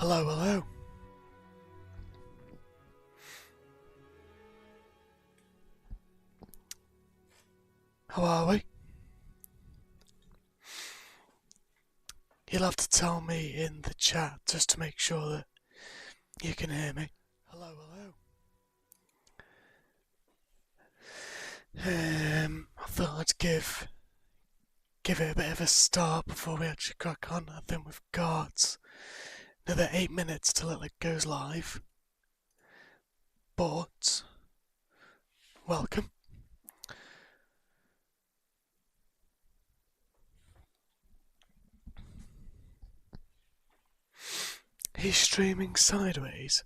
Hello, hello. How are we? You'll have to tell me in the chat just to make sure that you can hear me. Hello, hello. I thought I'd give it a bit of a start before we actually crack on. I think we've got another 8 minutes till it goes live. But welcome. He's streaming sideways.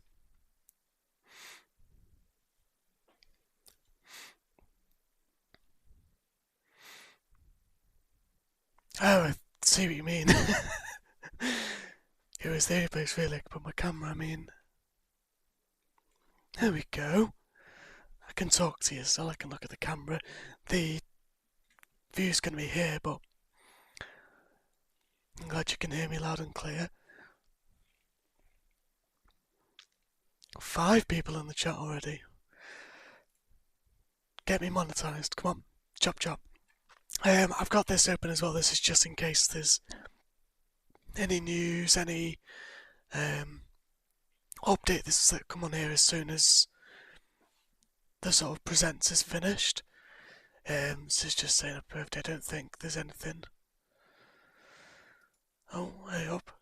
Oh, I see what you mean. It was the only place really I could put my camera, There we go. I can talk to you still, I can look at the camera. The view's going to be here, but I'm glad you can hear me loud and clear. 5 people in the chat already. Get me monetized, come on, chop chop. I've got this open as well, this is just in case there's any news, any update. This will come on here as soon as the sort of presents is finished. This is just saying a birthday, I don't think there's anything. Oh, hey up.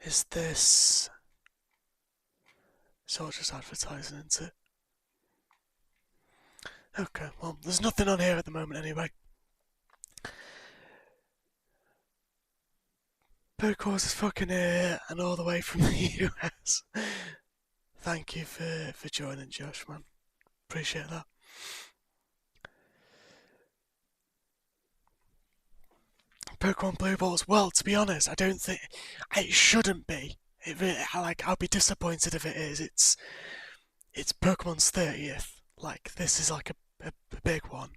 Is this sort of just advertising, isn't it? Okay, well, there's nothing on here at the moment anyway. Pokecourse is fucking here and all the way from the US. Thank you for joining, Josh, man. Appreciate that. Pokemon Blue Balls. Well, to be honest, I don't think it shouldn't be. It really, I'll be disappointed if it is. It's Pokemon's 30th. This is like a big one,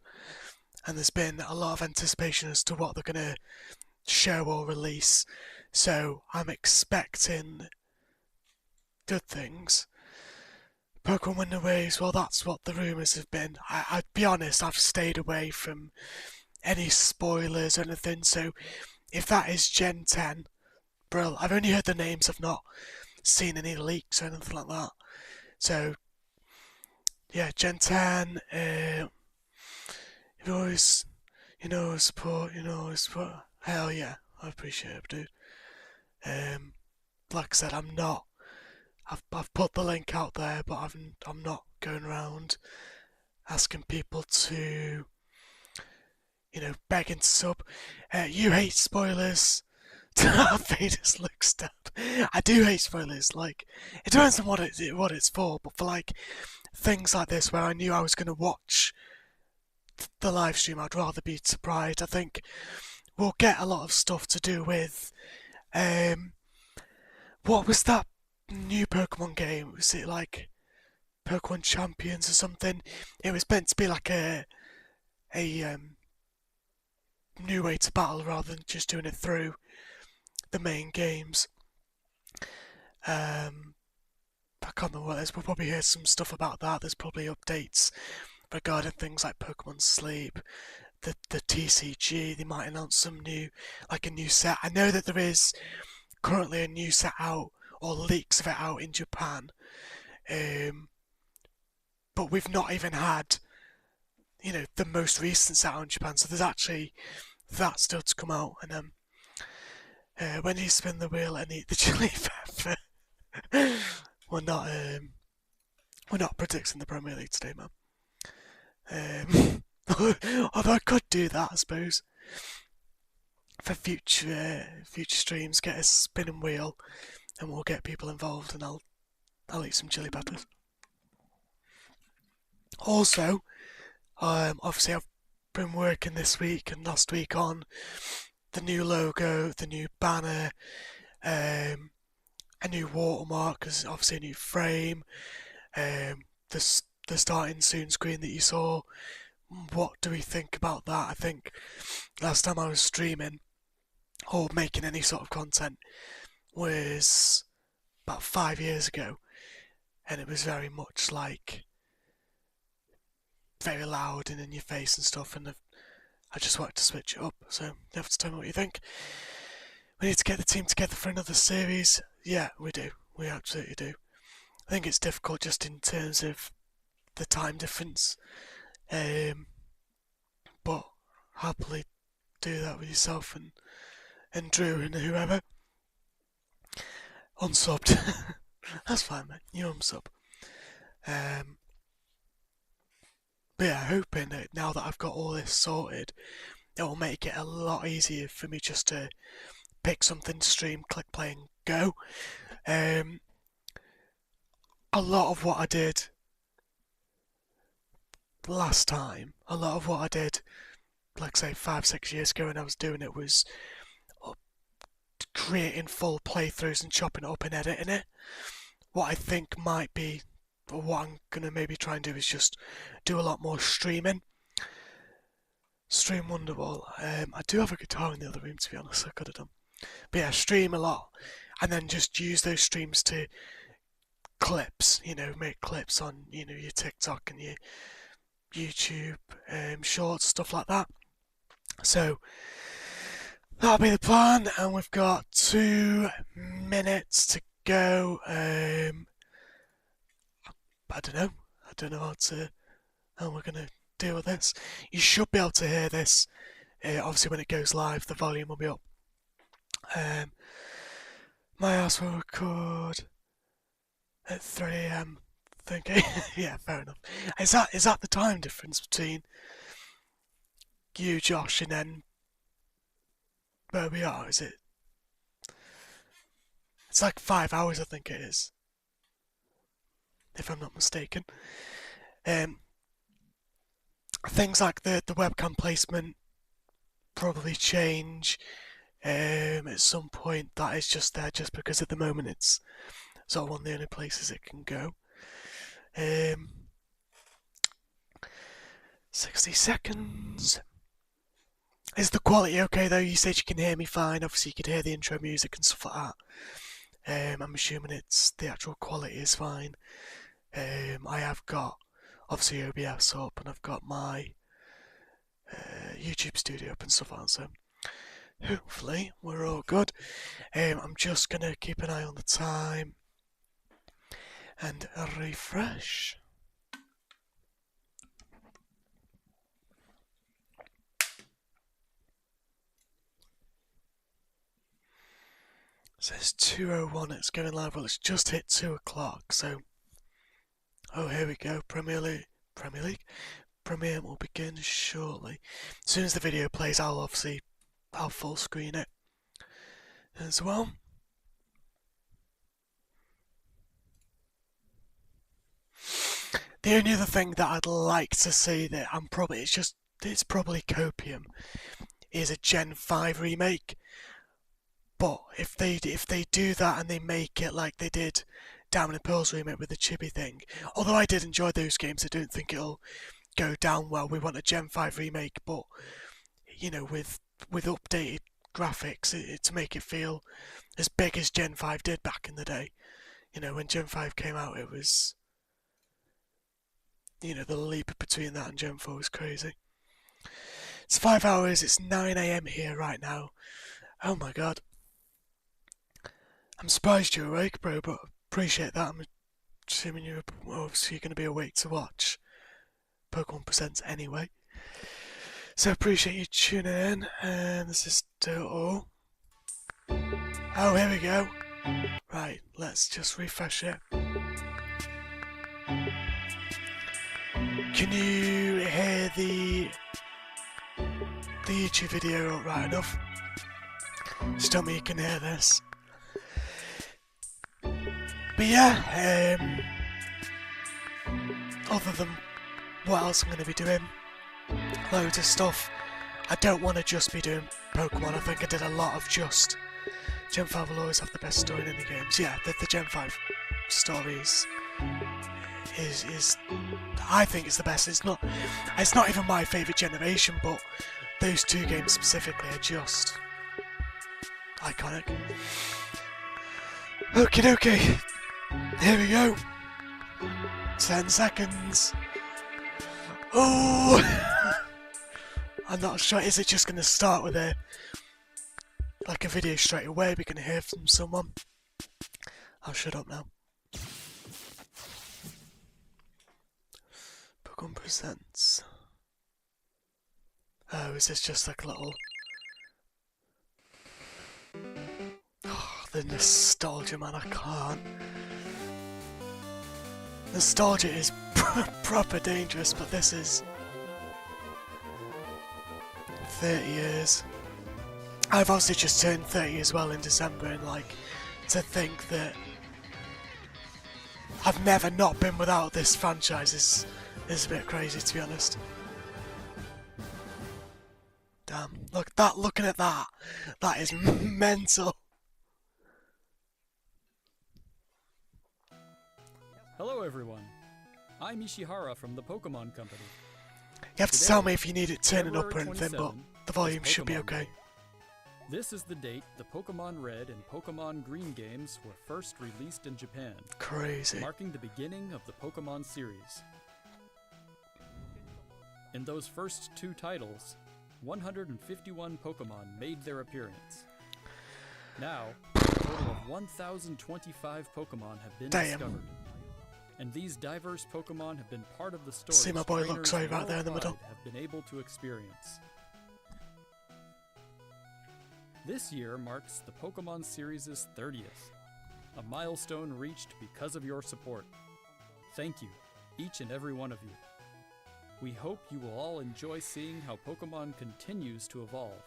and there's been a lot of anticipation as to what they're gonna show or release. So I'm expecting good things. Pokemon Winter Waves, well, that's what the rumours have been. I'd be honest, I've stayed away from any spoilers or anything, so if that is Gen 10, bro, I've only heard the names, I've not seen any leaks or anything like that. So, yeah, Gen 10, you've always, support, hell yeah, I appreciate it, dude. Like I said, I've put the link out there, but I'm not going around asking people to, begging to sub. You hate spoilers. Vader's looks dead. I do hate spoilers. It depends on what it's for, but for things like this where I knew I was going to watch the live stream, I'd rather be surprised. I think we'll get a lot of stuff to do with what was that new Pokemon game? Was it Pokemon Champions or something? It was meant to be a new way to battle rather than just doing it through the main games. I can't remember what it is. We'll probably hear some stuff about that. There's probably updates regarding things like Pokemon Sleep, the TCG. They might announce some new, a new set. I know that there is currently a new set out, or leaks of it out in Japan, but we've not even had, the most recent set out in Japan. So there's actually that still to come out. And then when you spin the wheel and eat the chili pepper, we're not predicting the Premier League today, man. Although I could do that, I suppose, for future streams. Get a spinning wheel, and we'll get people involved, and I'll eat some chili peppers. Also, obviously I've been working this week and last week on the new logo, the new banner, a new watermark, because obviously a new frame, the starting soon screen that you saw. What do we think about that? I think last time I was streaming, or making any sort of content was about 5 years ago, and it was very much like very loud and in your face and stuff, and I just wanted to switch it up. So you have to tell me what you think. We need to get the team together for another series. Yeah, we do. We absolutely do. I think it's difficult just in terms of the time difference, but happily do that with yourself and Drew and whoever. Unsubbed. That's fine, mate. You unsub. But yeah, hoping that now that I've got all this sorted, it will make it a lot easier for me just to pick something to stream, click play and go. A lot of what I did last time, a lot of what I did, like say 5-6 years ago when I was doing it, was creating full playthroughs and chopping it up and editing it. What I think might be, or what I'm going to maybe try and do, is just do a lot more streaming. Stream Wonderwall. I do have a guitar in the other room, to be honest, I could have done. But yeah, stream a lot, and then just use those streams to clips, make clips on, your TikTok and your YouTube, shorts, stuff like that. So that'll be the plan, and we've got 2 minutes to go. I don't know how we're gonna deal with this. You should be able to hear this. Obviously, when it goes live, the volume will be up. My ass will record at 3 AM. Thinking, yeah, fair enough. Is that the time difference between you, Josh, and then where we are? Is it? It's like 5 hours, I think it is, if I'm not mistaken. Things like the webcam placement probably change at some point. That is just there just because at the moment it's sort of one of the only places it can go. 60 seconds. Is the quality okay though? You said you can hear me fine. Obviously you could hear the intro music and stuff like that. I'm assuming the actual quality is fine. I have got obviously OBS up, and I've got my YouTube studio up and stuff like that, so hopefully we're all good. I'm just gonna keep an eye on the time and refresh. It says 2:01, it's going live. Well, it's just hit 2 o'clock, so oh, here we go. Premier League will begin shortly. As soon as the video plays, I'll full screen it as well. The only other thing that I'd like to see that it's probably copium, is a Gen 5 remake. But if they do that and they make it like they did Diamond and Pearl's remake with the chibi thing, although I did enjoy those games, I don't think it'll go down well. We want a Gen 5 remake, but with updated graphics to make it feel as big as Gen 5 did back in the day. When Gen 5 came out, it was, the leap between that and Gen 4 was crazy. It's 5 hours, it's 9 AM here right now. Oh my god. I'm surprised you're awake, bro, but appreciate that. I'm assuming you're obviously going to be awake to watch Pokemon Presents anyway. So appreciate you tuning in, and this is still... Oh, here we go. Right, let's just refresh it. Can you hear the YouTube video right enough? Just tell me you can hear this. But yeah, other than what else I'm going to be doing, loads of stuff. I don't want to just be doing Pokemon. I think I did a lot of just Gen 5 will always have the best story in any games. Yeah, the Gen 5 stories is I think it's the best. It's not even my favourite generation, but those 2 games specifically are just Iconic. Okie dokie. Here we go. 10 seconds. Oh! I'm not sure. Is it just going to start with a video straight away? We're going to hear from someone. I'll shut up now. Pokemon Presents. Oh, is this just like a little... Oh, the nostalgia, man, I can't. Nostalgia is proper dangerous, but this is... 30 years. I've obviously just turned 30 as well in December, and like, to think that I've never not been without this franchise is a bit crazy, to be honest. Damn, looking at that is mental. Hello everyone, I'm Ishihara from the Pokemon Company. You have to tell me if you need it turning up or anything, but the volume should be okay. This is the date the Pokemon Red and Pokemon Green games were first released in Japan. Crazy. Marking the beginning of the Pokemon series. In those first two titles, 151 Pokemon made their appearance. Now, a total of 1,025 Pokemon have been discovered. And these diverse Pokemon have been part of the story. See my boy looks right there in the middle. Have been able to experience. This year marks the Pokemon series' 30th, a milestone reached because of your support. Thank you, each and every one of you. We hope you will all enjoy seeing how Pokemon continues to evolve.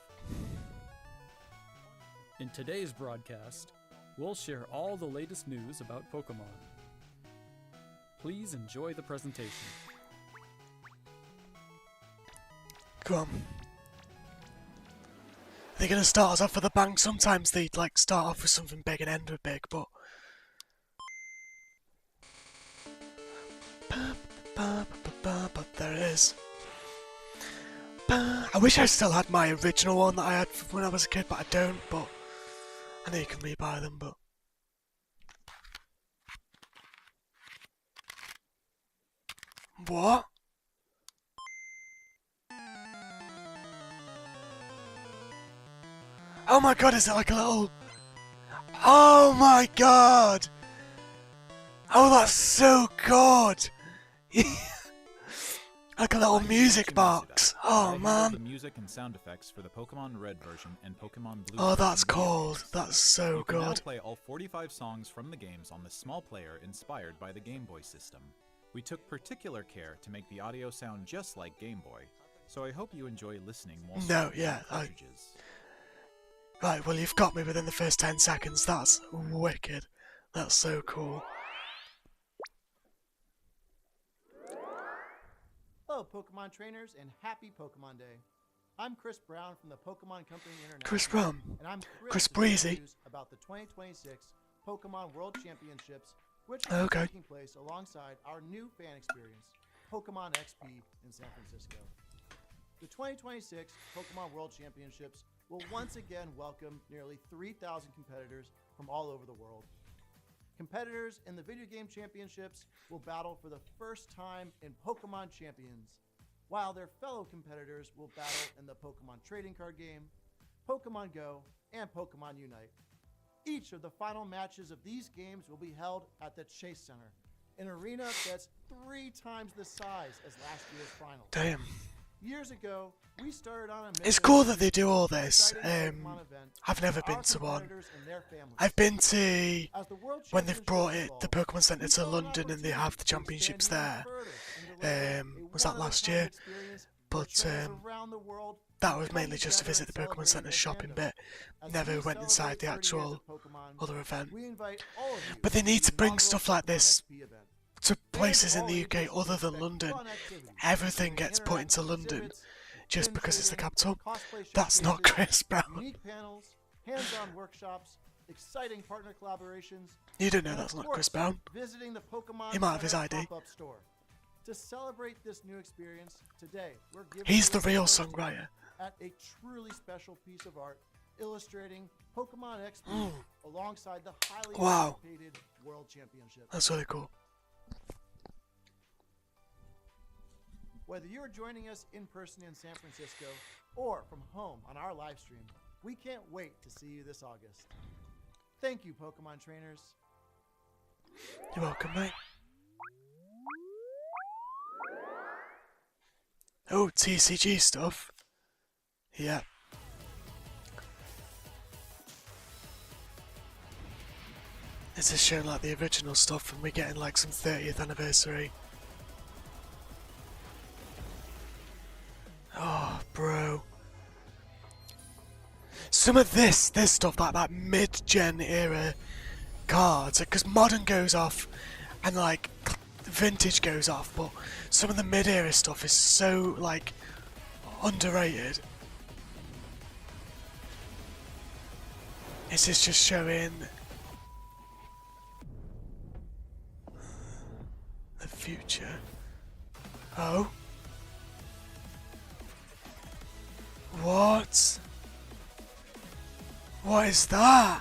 In today's broadcast, we'll share all the latest news about Pokemon. Please enjoy the presentation. Come on. They're gonna start us off with a bang. Sometimes they like start off with something big and end with big, but there it is. I wish I still had my original one that I had when I was a kid, but I don't. But I know you can rebuy them, but. What? Oh my god, is it like a little... Oh my god! Oh, that's so good! Like a little music box. Oh man. The music and sound effects for the Pokemon Red version and Pokemon Blue. Oh, that's cool. That's so you can now good. play all 45 songs from the games on the small player inspired by the Game Boy system. We took particular care to make the audio sound just like Game Boy, so I hope you enjoy listening while cartridges. Right, well you've got me within the first 10 seconds. That's wicked. That's so cool. Hello Pokemon trainers and happy Pokemon Day. I'm Chris Brown from the Pokemon Company International. Chris Brown. And I'm Chris thrilled to Breezy. news about the 2026 Pokemon World Championships, which are taking place alongside our new fan experience, Pokemon XP in San Francisco. The 2026 Pokemon World Championships will once again welcome nearly 3,000 competitors from all over the world. Competitors in the video game championships will battle for the first time in Pokemon Champions, while their fellow competitors will battle in the Pokemon trading card game, Pokemon Go, and Pokemon Unite. Each of the final matches of these games will be held at the Chase Center, an arena that's 3 times the size as last year's final. Damn. Years ago, we started on a mission. It's cool that they do all this. I've never been to one. I've been to when they've brought the Pokemon Center to London and they have the championships there. Was that last year? But that was mainly just to visit the Pokemon Center shopping bit. Never went inside the actual other event. But they need to bring stuff like this to places in the UK other than London. Everything gets put into London just because it's the capital. That's not Chris Brown. Unique panels, hands-on workshops, exciting partner collaborations. You don't know that's not Chris Brown. Visiting the Pokemon He might have his Center ID. pop-up store. To celebrate this new experience, today we're giving He's the you real a songwriter. at a truly special piece of art illustrating Pokemon XP alongside the highly Wow. anticipated World Championship. That's really cool. Whether you're joining us in person in San Francisco or from home on our live stream, we can't wait to see you this August. Thank you, Pokemon trainers. You're welcome, mate. Oh, TCG stuff. Yeah. This is showing like the original stuff and we're getting like some 30th anniversary. Oh, bro. Some of this stuff, like that mid-gen era cards, because modern goes off and like vintage goes off, but some of the mid-era stuff is so like underrated. This is just showing the future. Oh. What? What is that?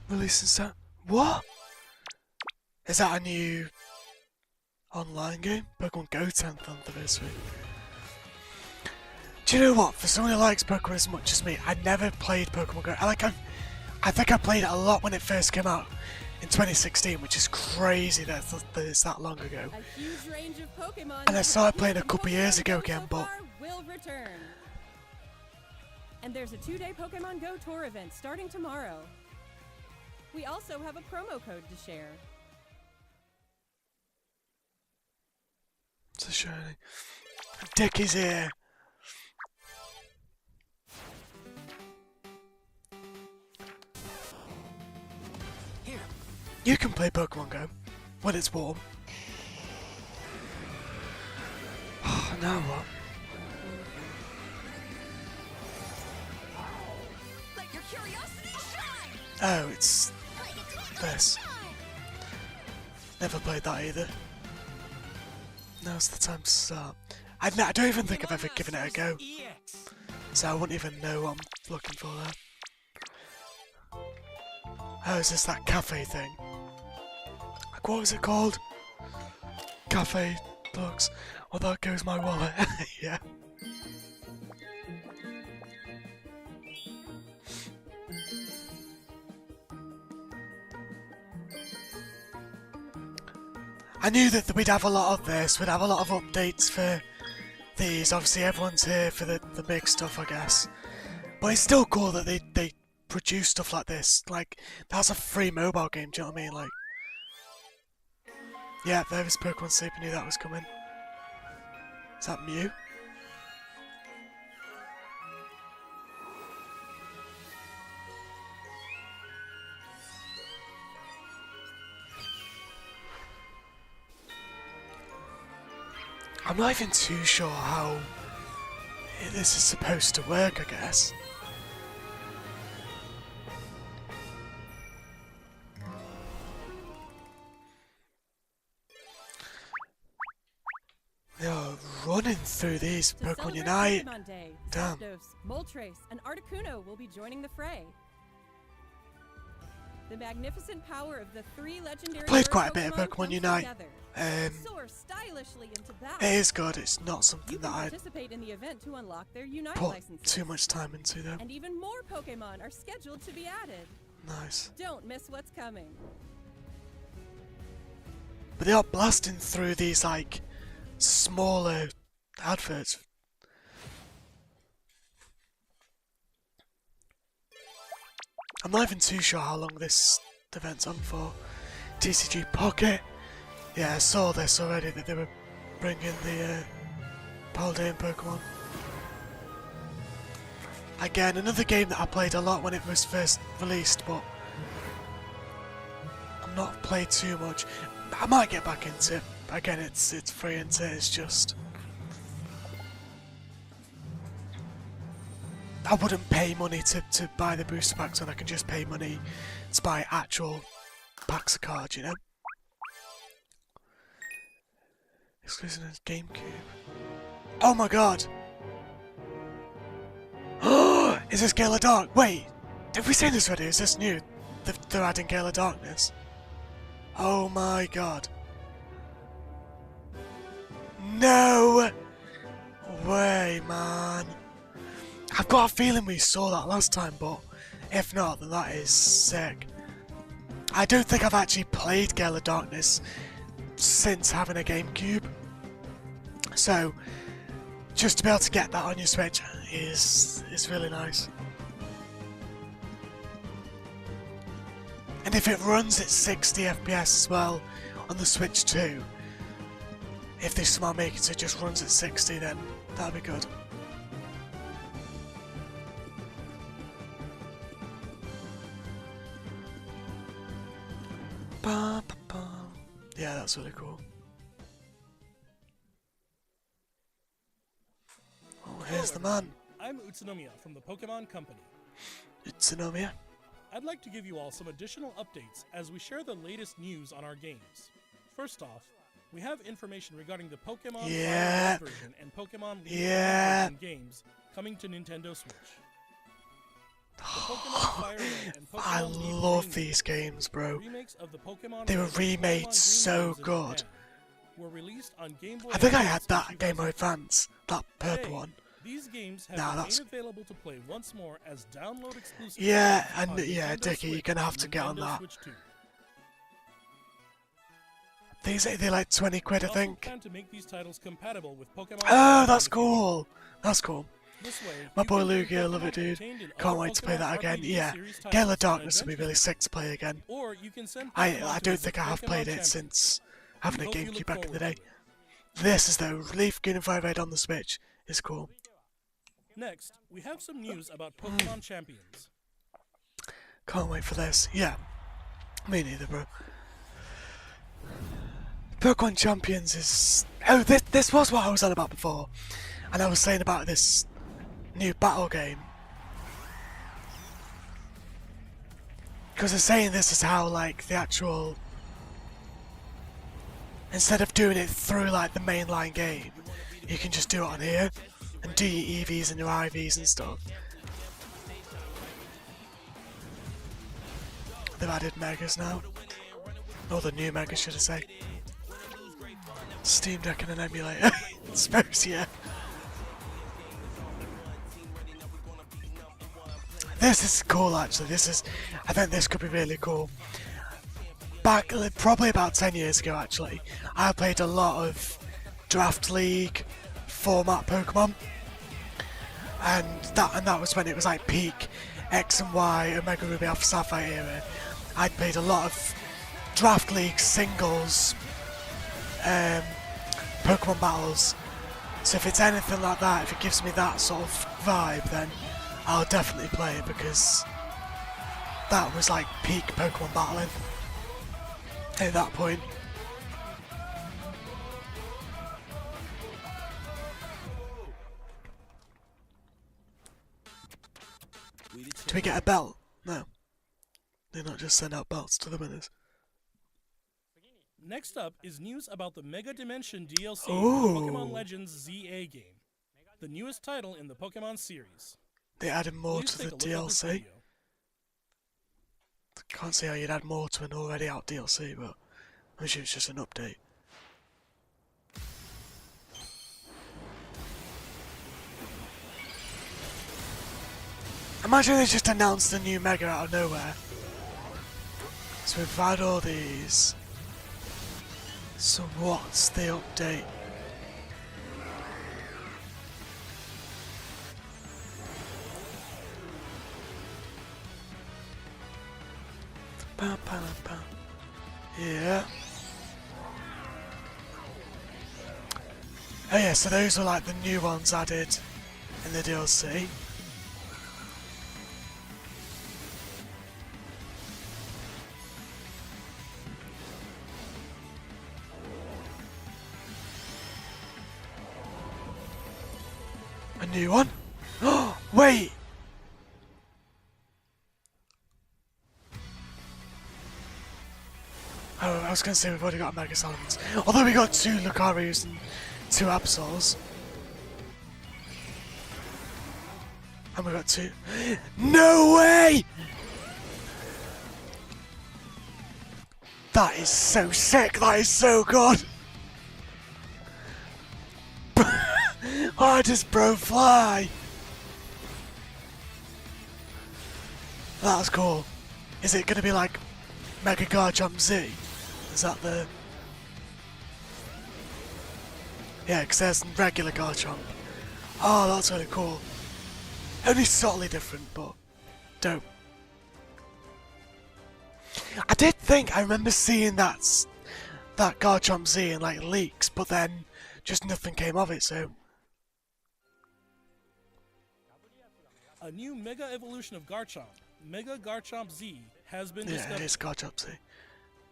Releasing sound. What? Is that a new online game? Pokemon Go 10th anniversary. Do you know what? For someone who likes Pokemon as much as me, I never played Pokemon Go. I think I played it a lot when it first came out in 2016, which is crazy that it's that long ago. A huge range of Pokemon And I started playing a couple years ago again, so but far will return. And there's a 2-day Pokemon Go tour event starting tomorrow. We also have a promo code to share. it's a shiny. Dickie's here. You can play Pokemon Go when it's warm. Now what? Let your curiosity shine. Oh, it's this. Never played that either. Now's the time to start. I don't even think I've ever given it a go, so I wouldn't even know what I'm looking for there. Oh, is this that cafe thing? Like, what was it called? Cafe books. Well, there goes my wallet. Yeah. I knew that we'd have a lot of this, we'd have a lot of updates for these. Obviously everyone's here for the big stuff, I guess. But it's still cool that they produce stuff like this. Like, that's a free mobile game, do you know what I mean? Like, yeah, there was Pokemon Sleep, I knew that was coming. Is that Mew? I'm not even too sure how this is supposed to work, I guess. They are running through these To Pokemon celebrate Unite. Pokemon Day, Damn. Zapdos, Moltres, and Articuno will be joining the fray. The magnificent power of the 3 legendary Played bird quite a bit of Pokemon Pokemon comes Unite. together. Soar stylishly into battle. It is good, it's not You something can that I participate in the event to unlock their Unite put licenses. too much time into though. And even more Pokemon are scheduled to be added. Nice. Don't miss what's coming. But they are blasting through these like smaller adverts. I'm not even too sure how long this event's on for. TCG Pocket. Yeah, I saw this already that they were bringing the Paldean Pokemon. Again, another game that I played a lot when it was first released, but I've not played too much. I might get back into it. Again, it's free and it's just I wouldn't pay money to buy the booster packs when I can just pay money to buy actual packs of cards, you know? Exclusive to GameCube. Oh my god! Is this Gale of Dark? Wait! Have we seen this already? Is this new? They're adding Gale of Darkness. Oh my god. No way, man. I've got a feeling we saw that last time, but if not, then that is sick. I don't think I've actually played Gale of Darkness since having a GameCube. So, just to be able to get that on your Switch is really nice. And if it runs at 60 FPS as well on the Switch too, if they somehow make it so it just runs at 60, then that'd be good. Ba, ba, ba. Yeah, that's really cool. Oh, here's the man. I'm Utsunomiya from the Pokemon Company. Utsunomiya. I'd like to give you all some additional updates as we share the latest news on our games. First off, we have information regarding the Pokemon Fire Red version and Pokemon Leaf version games coming to Nintendo Switch. The Pokemon Fire Red and Pokemon I Leaf love Green these games, bro. remakes of the Pokemon They were Red and remade Pokemon so Green games in good. Japan were released on Game Boy I think I had Advance in that Game Boy 2000. Advance, that purple Hey, one. These games have Nah, been that's- made available to play once more as download exclusive. Yeah, on and yeah, Nintendo Dickie, you're Switch gonna have and to get on Nintendo that. Switch 2. They're like 20 quid, I We also think. plan to make these titles compatible with Pokemon Oh, Fire that's in the future. cool. That's cool. This way, My you boy can play Lugia, I love Pokemon it, dude. contained in Can't other wait to play Pokemon that again. RPG Yeah, series Gale titles of and Darkness would be really adventures. sick to play again. Or you can send I Pokemon to don't visit think I have Pokemon played it Champions. since having a Hope you GameCube look back in the forward day. to it. This is though, Leaf Green and Fire Red on the Switch is cool. Next, we have some news about Pokemon Champions. Can't wait for this. Yeah, me neither, bro. Pokemon Champions is... Oh, this was what I was on about before. And I was saying about this new battle game. Because they're saying this is how, like, the actual... Instead of doing it through, like, the mainline game, you can just do it on here. And do your EVs and your IVs and stuff. They've added Megas now. Or the new Megas, should I say. Steam Deck and an emulator. I suppose, yeah. This is cool, actually. I think this could be really cool. Back, probably about 10 years ago, actually, I played a lot of Draft League format Pokemon. And that was when it was like peak X and Y, Omega Ruby Alpha Sapphire era. I'd played a lot of Draft League singles, Pokemon battles. So if it's anything like that, if it gives me that sort of vibe, then I'll definitely play it, because that was like peak Pokemon battling at that point. Do we get a belt? No. They not just send out belts to the winners. Next up is news about the Mega Dimension DLC Ooh. for Pokemon Legends ZA game, the newest title in the Pokemon series. They added more Please to take the a look at this DLC. video. Can't see how you'd add more to an already out DLC, but I'm sure it's just an update. Imagine they just announced a new Mega out of nowhere. So we've had all these. So what's the update? Ba, ba, ba. Yeah. Oh yeah, so those are like the new ones added in the DLC. A new one? Oh, wait! Oh, was going to say we've already got Mega Salamence. Although we got 2 Lucarius and 2 Absols. And we got 2. No way! That is so sick. That is so good. Why does bro fly? That's cool. Is it going to be like Mega Garchomp Z? Is that the... Yeah, because there's regular Garchomp. Oh, that's really cool. Only subtly different, but dope. I did think, I remember seeing that Garchomp Z in like leaks, but then just nothing came of it, so... A new Mega Evolution of Garchomp, Mega Garchomp Z, has been discovered. Yeah, it's Garchomp Z.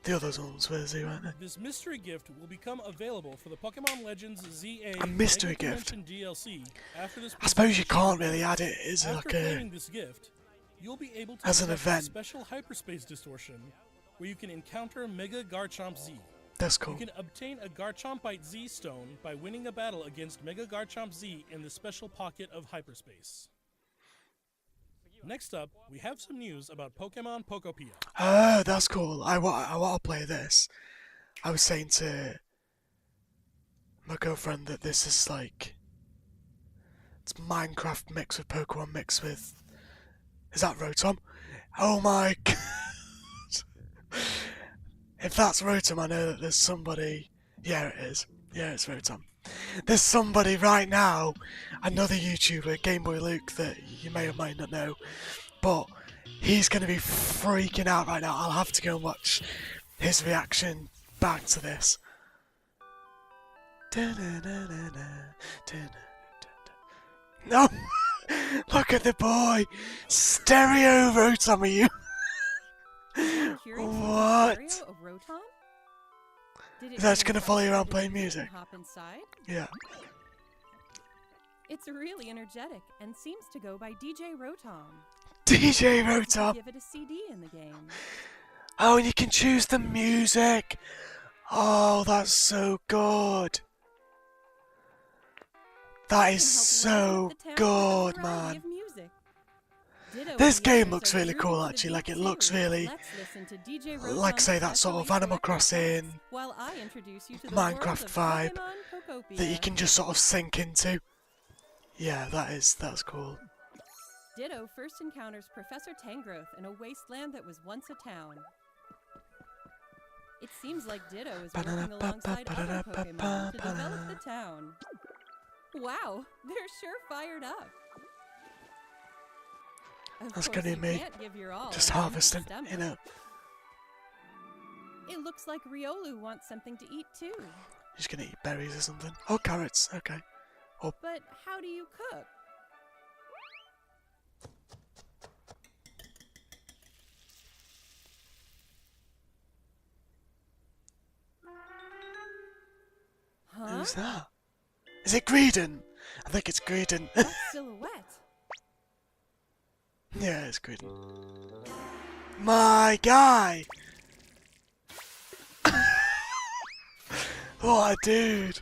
The other ones were Z, weren't they? This mystery gift will become available for the Pokemon Legends ZA A mystery Mega gift? Convention DLC after this I suppose you presentation. can't really add it as After like claiming a... this gift, you'll be able to as an detect a event. special hyperspace distortion where you can encounter Mega Garchomp Z. That's cool. You can obtain a Garchompite Z stone by winning a battle against Mega Garchomp Z in the special pocket of hyperspace. Next up, we have some news about Pokemon Pokopia. Oh, that's cool. I want to play this. I was saying to my girlfriend that this is like... It's Minecraft mixed with Pokemon mixed with... Is that Rotom? Oh my god! If that's Rotom, I know that there's somebody... Yeah, it is. Yeah, it's Rotom. There's somebody right now, another YouTuber, Game Boy Luke, that you may or may not know, but he's going to be freaking out right now. I'll have to go and watch his reaction back to this. No! Look at the boy! Stereo Rotom, are you? What? Is that just going to follow you around playing music? Hop inside? Yeah. It's really energetic and seems to go by DJ Rotom. DJ You can Rotom! give it a CD in the game. Oh, and you can choose the music! Oh, that's so good! That is so good, man. This game looks really cool, actually. Like, it looks really, like, say, that sort of Animal Crossing, Minecraft vibe that you can just sort of sink into. Yeah, that's cool. Ditto first encounters Professor Tangrowth in a wasteland that was once a town. It seems like Ditto is working alongside other Pokemon to develop the town. Wow, they're sure fired up. That's gonna be me, just harvesting, you know. It looks like Riolu wants something to eat too. He's gonna eat berries or something. Oh, carrots, okay. Oh. But how do you cook? Huh? Who's that? Is it Greedon? I think it's Greedon. That silhouette. Yeah, it's Greedon. My guy! What a dude!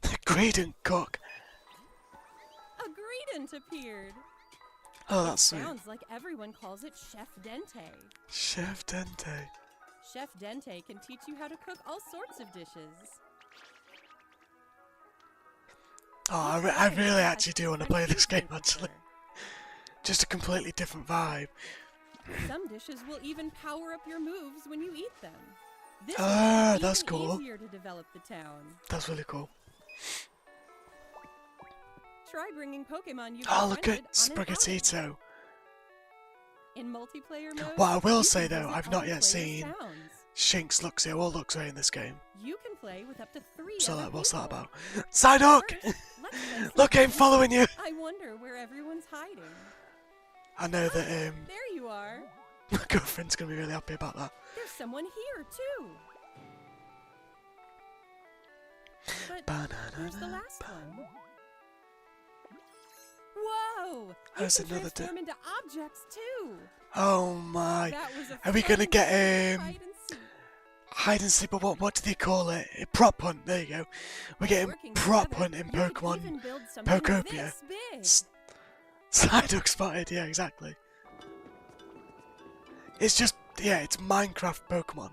The Greedon cook. A Greedent appeared. Oh, that's sweet. Sounds like everyone calls it Chef Dente. Chef Dente. Chef Dente can teach you how to cook all sorts of dishes. Oh, I really actually do want to play this game, actually. Just a completely different vibe. Some dishes will even power up your moves when you eat them. This Ah, will that's make it cool. easier to develop the town. That's really cool. Try bringing Pokemon you've Oh, look befriended at on an outing. Sprigatito. In multiplayer mode, What I will you say can though, visit I've not other yet players' seen towns. Shinx, Luxio, or Luxray in this game. You can play with up to 3 So other like, what's that people. about? Psyduck! First, let's play some Look, I'm games. following you! I wonder where everyone's hiding. I know that There you are. my girlfriend's gonna be really happy about that. There's someone here too. But where's the last one? Whoa! There's You can another transform into objects too. Oh my. That was a Are we gonna fun get game of hide and seek. hide and seek, but what do they call it? Prop hunt, there you go. We're getting Working prop together, hunt in you could Pokemon even build something Pokopia. this big. Psyduck spotted, yeah, exactly. It's just, yeah, it's Minecraft Pokemon.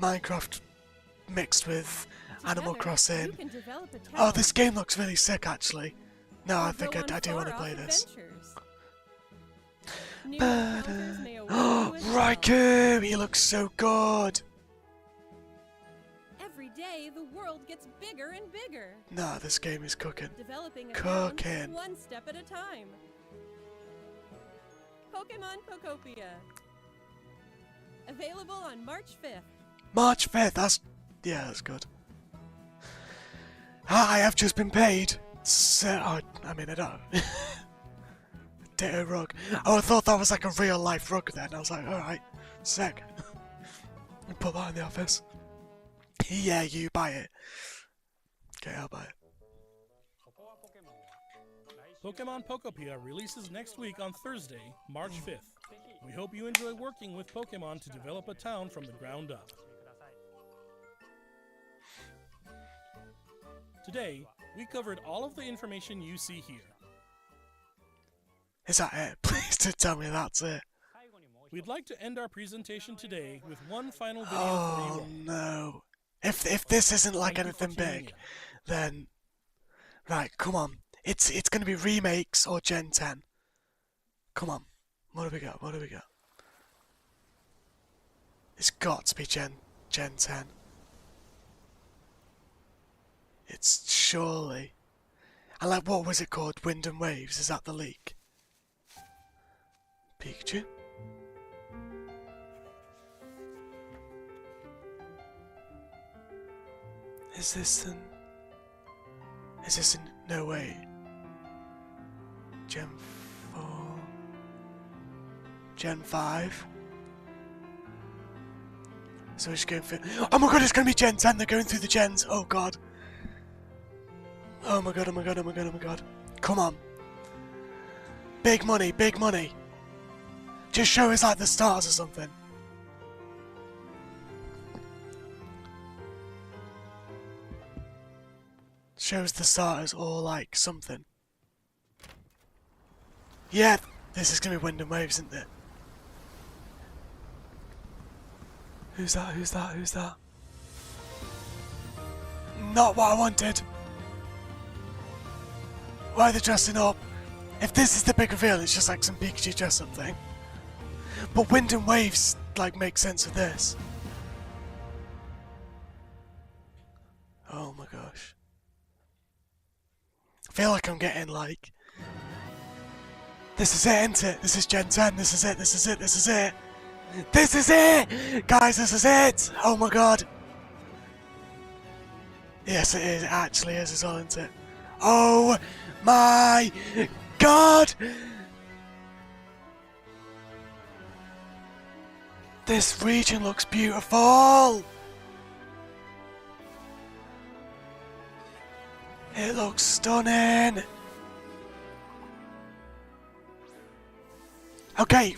Minecraft mixed with Animal Together, Crossing. you can develop a Oh, town this game looks really sick, actually. No, I or think go on I do want to far-off play this. adventures. New encounters may await you as well. Raikou! He looks so good! Every day, the world gets bigger and bigger. Nah, this game is cooking. Developing a town Cooking. one step at a time. Pokemon Pokopia. Available on March 5th. March 5th, that's good. Ah, I have just been paid. So, I mean, I don't. Ditto rug. Oh, I thought that was like a real life rug then. I was like, alright, sick. Put that in the office. Yeah, you buy it. Okay, I'll buy it. Pokemon Pokopia releases next week on Thursday, March 5th. We hope you enjoy working with Pokemon to develop a town from the ground up. Today, we covered all of the information you see here. Is that it? Please don't tell me that's it. We'd like to end our presentation today with one final video for Oh you all. no. If this isn't like Thank you for anything tuning big, in. then right, come on. It's gonna be remakes or Gen 10. Come on. What do we got? What do we got? It's got to be Gen 10. It's surely. And like, what was it called? Wind and Waves? Is that the leak? Pikachu? Is this an... Is this an... No, wait. Gen 4... Gen 5? So we're just going for... Oh my god, it's going to be Gen 10! They're going through the gens! Oh god. Oh my god, oh my god, oh my god, oh my god. Come on. Big money, big money. Just show us like the stars or something. Shows the stars or like something. Yeah, this is gonna be Wind and Waves, isn't it? Who's that? Who's that? Who's that? Not what I wanted. Why are they dressing up? If this is the big reveal, it's just like some Pikachu dress up thing. But Wind and Waves like make sense of this. Oh my gosh. I feel like I'm getting like... This is it, isn't it? This is Gen 10, this is it, this is it, this is it! This is it! Guys, this is it! Oh my god! Yes it is, it actually is as well, isn't it? Oh my god! This region looks beautiful! It looks stunning! Okay,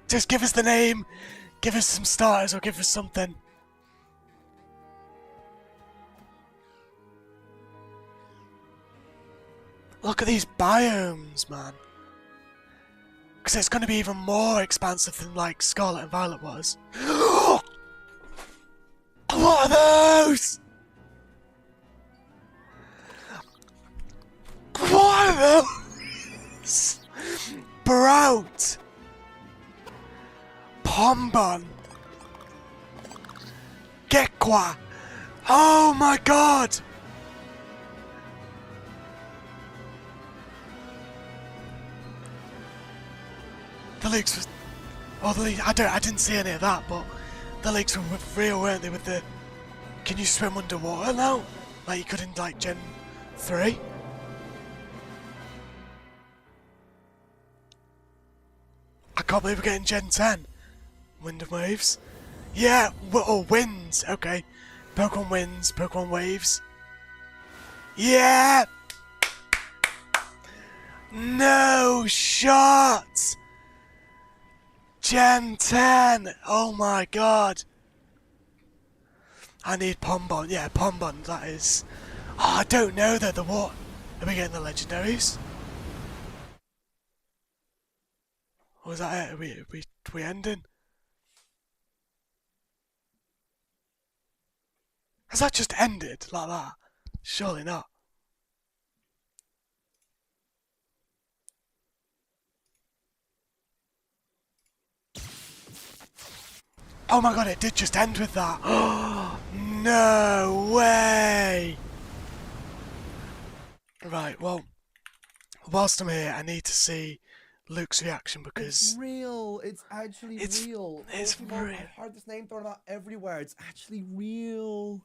just give us the name, give us some stars or give us something. Look at these biomes, man. Because it's going to be even more expansive than like Scarlet and Violet was. What are those? What are those? Sprout! Pombon! Gekwa! Oh my god! The leaks was... Oh, the leaks... I didn't see any of that, but... The leaks were real, weren't they, with the... Can you swim underwater now? Like you could in, like, Gen 3? I can't believe we're getting Gen 10. Wind and Waves. Yeah, oh, Winds. Okay. Pokemon Winds, Pokemon Waves. Yeah! No shot! Gen 10! Oh my god. I need Pombon. Yeah, Pombon, that is... Oh, I don't know though, the what? Are we getting the legendaries? Or is that it? Are we ending? Has that just ended like that? Surely not. Oh my god, it did just end with that. No way! Right, well, whilst I'm here, I need to see Luke's reaction because... It's real. It's actually real. It's Pokemon, real. I've heard this name thrown out everywhere. It's actually real.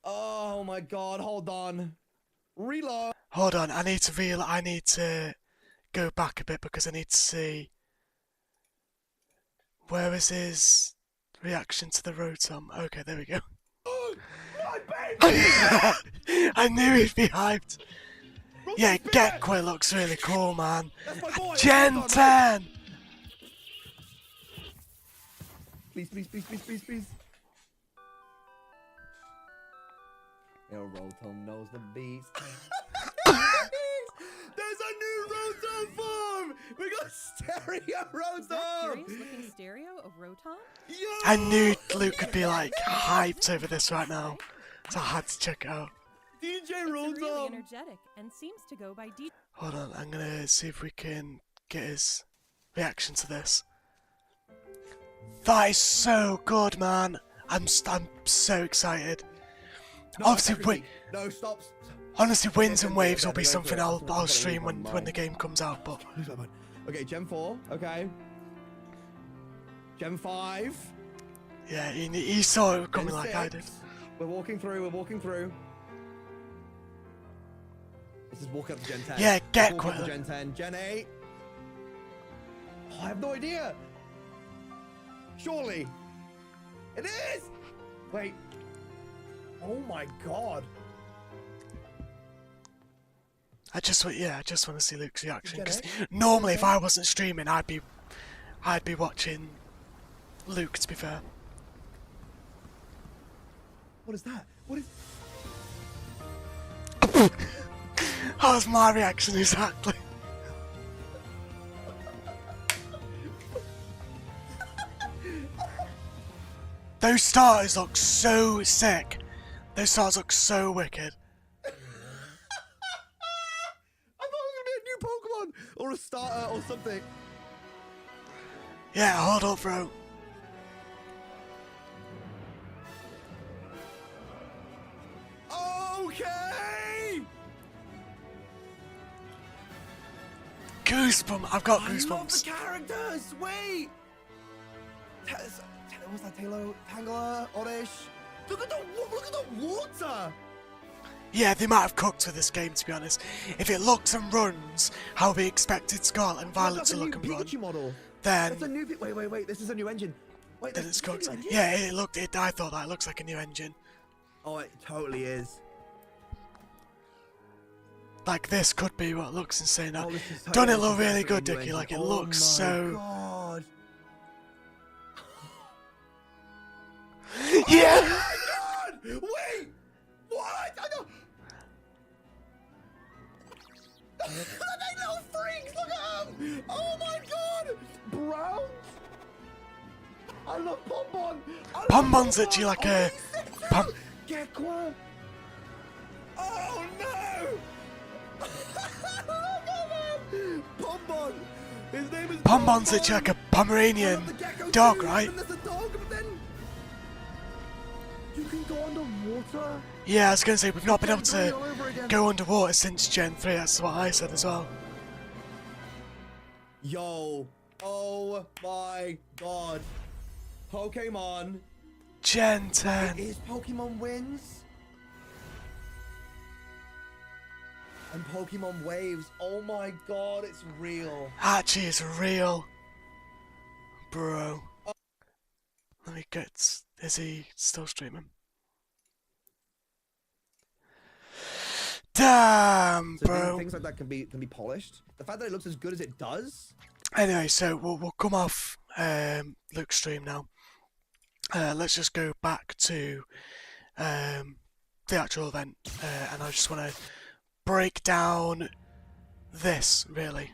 Oh my god, hold on. Reload. Hold on, I need to go back a bit because I need to see... Where is his reaction to the Rotom? Okay, there we go. My baby! I knew he'd be hyped. Yeah, Gekwe looks really cool, man. That's my boy. Gen 10! Please, please, please, please, please, please. Yo, Rotom knows the beast. There's a new Rotom form! We got stereo Is that Rotom! curious looking stereo of Rotom? Yo! I knew Luke could be like hyped over this right now, so I had to check it out. DJ It's really Rotom! energetic and seems to go by D. Hold on, I'm gonna see if we can get his reaction to this. That is so good, man. I'm so excited. No, Obviously, everything. No, stop. honestly, Winds and Waves will be Go something for it. I'll stream when the game comes out. But Okay, Gen 4, okay. Gen 5. yeah, he saw it coming Gen like 6. I did. We're walking through. Let's just walk up to Gen 10. Yeah, Let's walk up to Gekwe. Gen 10. Gen 8. Oh, I have no idea. Surely. It is! Wait. Oh my god. I just want to see Luke's reaction because Get it? normally if I wasn't streaming, I'd be watching Luke. To be fair, What is that? What is... that was my reaction exactly. Those starters look so sick. Those starters look so wicked. I thought it was gonna be a new Pokemon or a starter or something. Yeah, hold up, bro. Okay. Goosebumps. I've got I love the goosebumps. characters. Wait. What's that? Tangela, Oddish. Look at the water. Yeah, they might have cooked with this game, to be honest. If it looks and runs how we expected Scarlet and Violet That's to a new look and run, Pikachu model. then That's a new. Wait. This is a new engine. Wait, then this it's is a cooked. new engine? Yeah, I thought that. It looks like a new engine. Oh, it totally is. Like, this could be what looks insane. Oh, this is Don't it this look is really definitely good, a new Dickie? engine. Like, it Oh looks my so... God. Yeah! Oh my god! Wait! What? I don't... They little freaks! Look at them! Oh my god! Brown? I love Pombon! Pombon's actually like a... Gekwe! Oh no! Look at him! Pombon! His name is Pombon's actually like a Pomeranian dog, right? And there's a dog, but then... You can go underwater? Yeah, I was going to say, we've not been able Gen 3 to all over again. go underwater since Gen 3. That's what I said as well. Yo. Oh my god. Pokemon. Gen 10. Is Pokemon Wins? And Pokemon Waves. Oh my god, it's real. Actually, it's real. Bro. Let me get... Is he still streaming? Damn, So bro. things like that can be polished. The fact that it looks as good as it does. Anyway, so we'll come off Luke's stream now. let's just go back to the actual event, and I just want to break down this, really.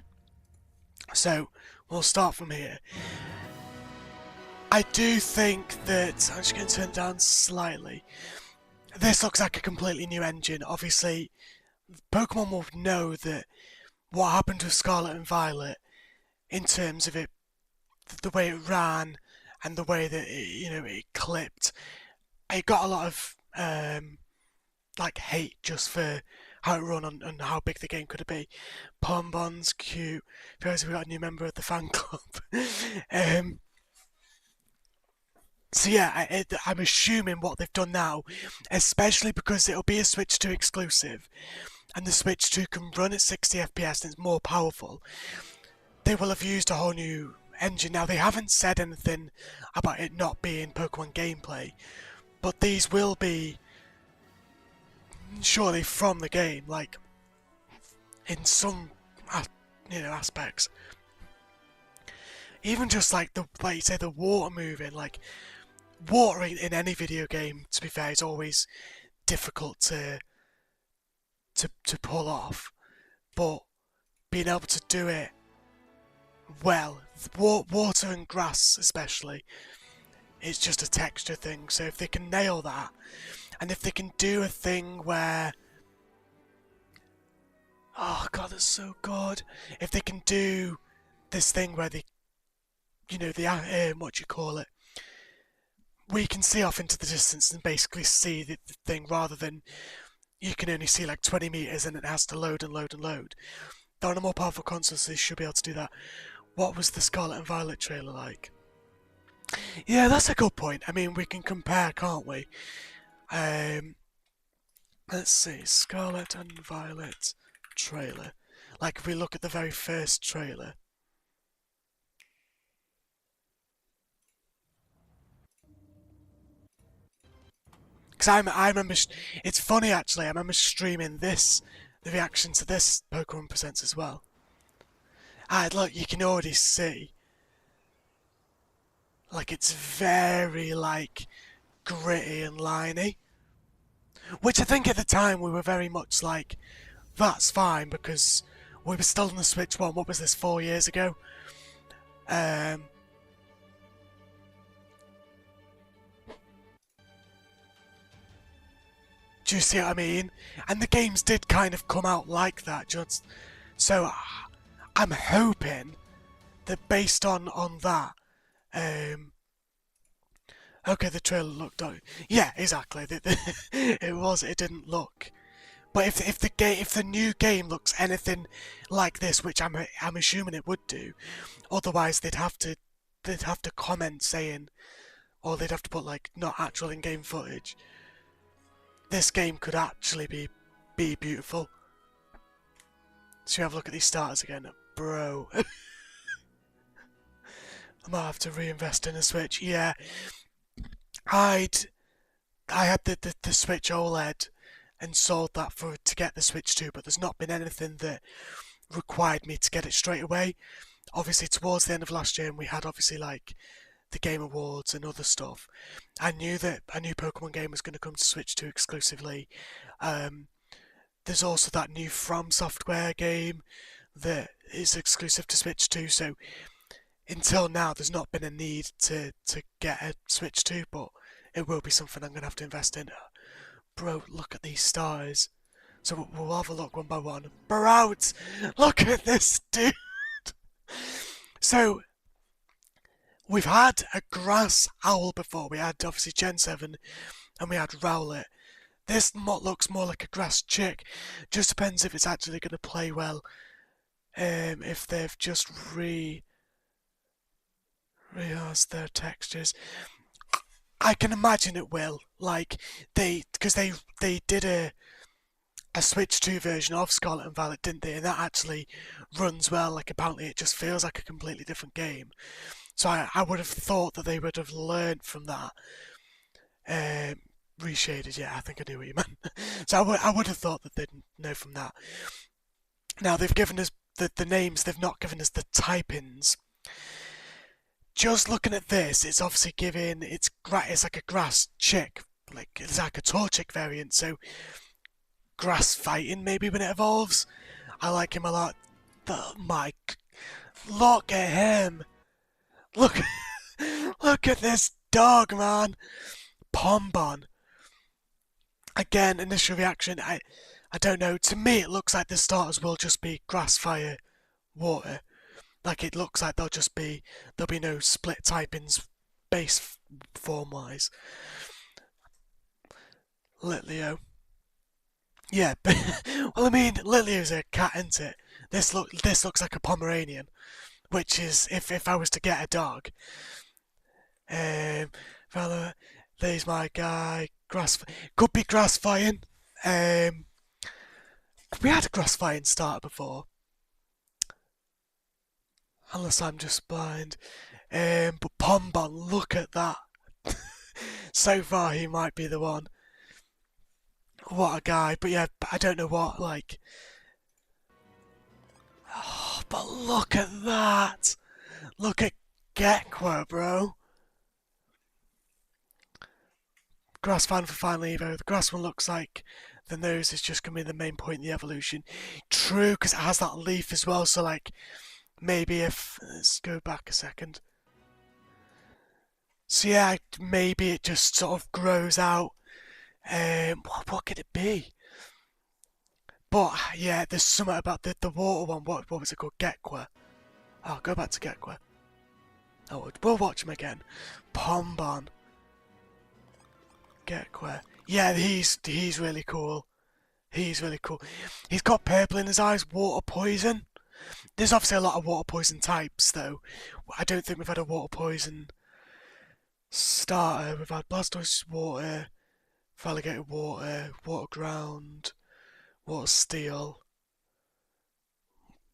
So, we'll start from here. I do think that, I'm just going to turn it down slightly, this looks like a completely new engine. Obviously, Pokemon will know that what happened with Scarlet and Violet, in terms of it, the way it ran, and the way that it clipped, it got a lot of like hate just for how it run and how big the game could be. Bonbon's cute. Because we got a new member of the fan club. So yeah, I'm assuming what they've done now, especially because it'll be a Switch 2 exclusive, and the Switch 2 can run at 60 FPS and it's more powerful, they will have used a whole new engine. Now, they haven't said anything about it not being Pokemon gameplay, but these will be surely from the game, like, in some, aspects. Even just like you say, the water moving, like, water in any video game, to be fair, is always difficult to pull off, but being able to do it well, water and grass especially, it's just a texture thing. So if they can nail that, and if they can do a thing where, oh god, that's so good. If they can do this thing where they, what you call it, we can see off into the distance and basically see the thing, rather than you can only see like 20 meters and it has to load and load and load. They're on a more powerful console, so they should be able to do that. What was the Scarlet and Violet trailer like? Yeah, that's a good point. I mean, we can compare, can't we? Let's see, Scarlet and Violet trailer. Like, if we look at the very first trailer. Because I remember, it's funny actually, I remember streaming the reaction to this Pokemon Presents as well. And look, you can already see, like, it's very, like, gritty and liney. Which I think at the time we were very much like, that's fine, because we were still on the Switch 1, what was this, 4 years ago? Do you see what I mean? And the games did kind of come out like that, just so I'm hoping that based on that, okay, the trailer looked, yeah, exactly. It didn't look. But if the new game looks anything like this, which I'm assuming it would do, otherwise they'd have to comment saying, or they'd have to put like not actual in-game footage. This game could actually be beautiful. So you have a look at these starters again, bro. I might have to reinvest in a Switch. Yeah, I had the Switch OLED and sold that to get the Switch 2, but there's not been anything that required me to get it straight away. Obviously, towards the end of last year, and we had obviously like the Game Awards and other stuff, I knew that a new Pokemon game was going to come to Switch 2 exclusively. There's also that new From Software game that is exclusive to Switch 2, so until now there's not been a need to get a Switch 2, but it will be something I'm going to have to invest in. Bro, look at these stars. So we'll have a look one by one. Bro, look at this dude! So, we've had a grass owl before. We had obviously Gen 7 and we had Rowlet. This looks more like a grass chick. Just depends if it's actually going to play well. If they've just rehearsed their textures. I can imagine it will. Like, because they did a Switch 2 version of Scarlet and Violet, didn't they? And that actually runs well. Like, apparently it just feels like a completely different game. So I would have thought that they would have learned from that. Reshaded, yeah, I think I knew what you meant. So I would have thought that they'd know from that. Now, they've given us the names, they've not given us the type-ins. just looking at this, it's obviously giving it's like a grass chick, like it's like a Torchic variant. So grass fighting maybe when it evolves. I like him a lot. Look at him! Look, look at this dog, man. Pombon. Again, initial reaction. I don't know. To me, it looks like the starters will just be grass, fire, water. Like it looks like there'll be no split typings base form wise. Litleo. Yeah, well I mean Litleo's a cat, isn't it? This looks like a Pomeranian, which is if I was to get a dog. Fella, there's my guy. Could be grass fighting. We had a grass fighting starter before. Unless I'm just blind. But Pombon, look at that. So far, he might be the one. What a guy. But yeah, I don't know what, like... Oh, but look at that. Look at Gekwa, bro. Grass fan for Final Evo. The grass one looks like the nose is just going to be the main point in the evolution. True, because it has that leaf as well, so like... Maybe if... Let's go back a second. So yeah, maybe it just sort of grows out. What could it be? But yeah, there's something about the water one. What was it called? Gekwa. Oh, go back to Gekwa. Oh, we'll watch him again. Pombon. Gekwa. Yeah, he's really cool. He's really cool. He's got purple in his eyes. Water poison. There's obviously a lot of water poison types, though. I don't think we've had a water poison starter. We've had Blastoise water, Alligator water, water ground, water steel,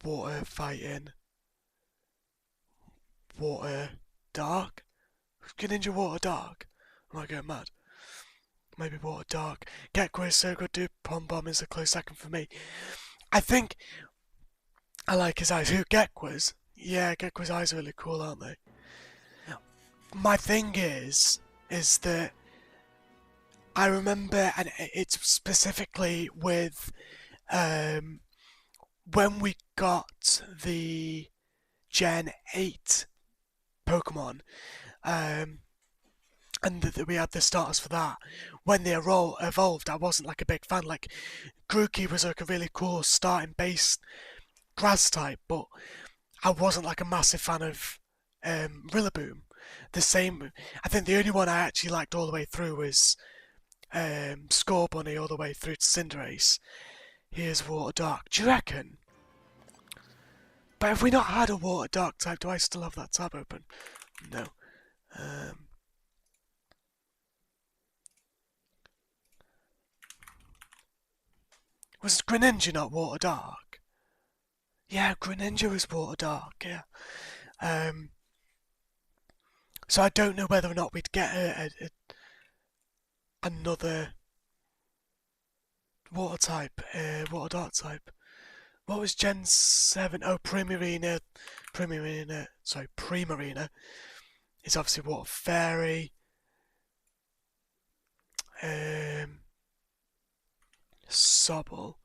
water fighting, water dark. Greninja water dark. Am I going mad? Maybe water dark. Gekwa is so good, dude. Pombom is a close second for me. I think I like his eyes. Who? Gekwa's? Yeah, Gekwa's eyes are really cool, aren't they? My thing is that I remember, and it's specifically with when we got the Gen 8 Pokemon, and we had the starters for that. When they evolved, I wasn't like a big fan. Like Grookey was like a really cool starting base grass type, but I wasn't like a massive fan of Rillaboom. The same, I think the only one I actually liked all the way through was Scorbunny all the way through to Cinderace. Here's Water Dark. Do you reckon? But have we not had a Water Dark type? Do I still have that tab open? No. Was Greninja not Water Dark? Yeah, Greninja was Water Dark, yeah. So I don't know whether or not we'd get another water type, water dark type. What was Gen 7? Oh, Primarina. Sorry, Primarina is obviously Water Fairy. Sobble.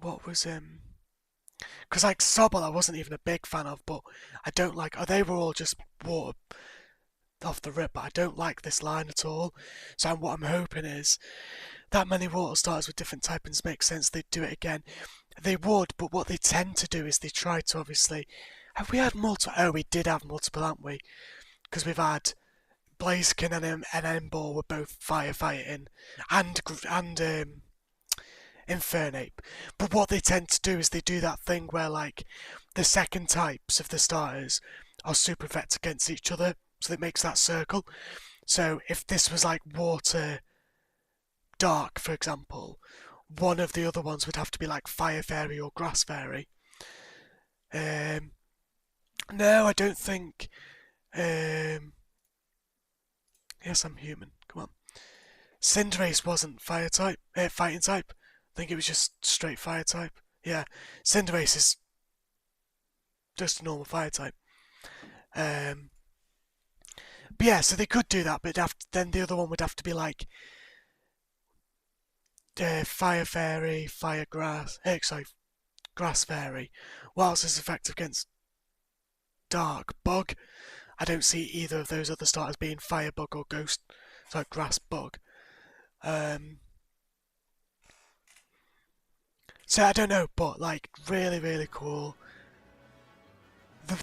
What was because like Sobble I wasn't even a big fan of, but I don't like. Oh, they were all just water off the rip, but I don't like this line at all. So what I'm hoping is that many water starters with different typings makes sense. They'd do it again. They would, but what they tend to do is they try to obviously. Have we had multiple? Oh, we did have multiple, haven't we? Because we've had Blaziken and Emboar were both firefighting, and Infernape. But what they tend to do is they do that thing where like the second types of the starters are super effective against each other, so it makes that circle. So if this was like Water Dark, for example, one of the other ones would have to be like Fire Fairy or Grass Fairy. No, I don't think. Yes, I'm human. Come on. Cinderace wasn't fire type, fighting type. I think it was just straight fire type. Yeah, Cinderace is just a normal fire type. But yeah, so they could do that, but then the other one would have to be like fire fairy, fire grass. Grass fairy. Whilst it's effective against dark bug, I don't see either of those other starters being fire bug or ghost, sorry, grass bug. So I don't know, but like really, really cool.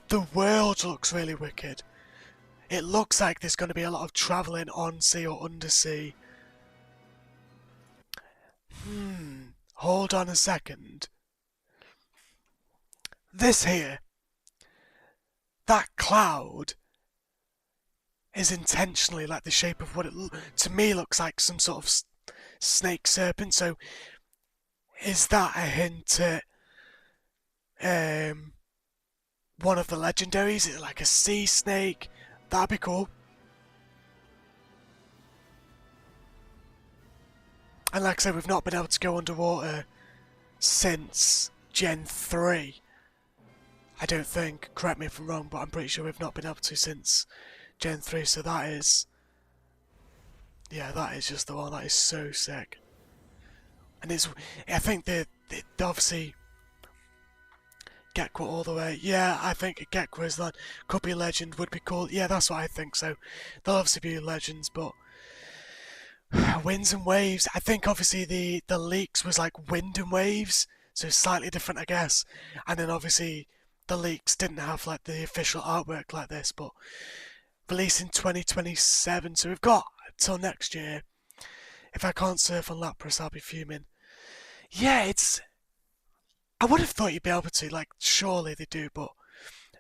The world looks really wicked. It looks like there's going to be a lot of travelling on sea or undersea. Hold on a second. This here, that cloud is intentionally like the shape of what it to me looks like some sort of snake serpent. So is that a hint at one of the legendaries? Is it like a sea snake? That'd be cool. And like I said, we've not been able to go underwater since Gen 3. I don't think, correct me if I'm wrong, but I'm pretty sure we've not been able to since Gen 3, so that is... Yeah, that is just the one, that is so sick. And it's... I think they obviously... Gekwa all the way. Yeah, I think Gekwa is that. Could be a legend, would be cool. Yeah, that's what I think, so they'll obviously be legends, but... Winds and waves. I think obviously the leaks was like wind and waves, so slightly different, I guess. And then obviously the leaks didn't have like the official artwork like this, but release in 2027, so we've got till next year. If I can't surf on Lapras, I'll be fuming. Yeah, it's... I would have thought you'd be able to, like, surely they do, but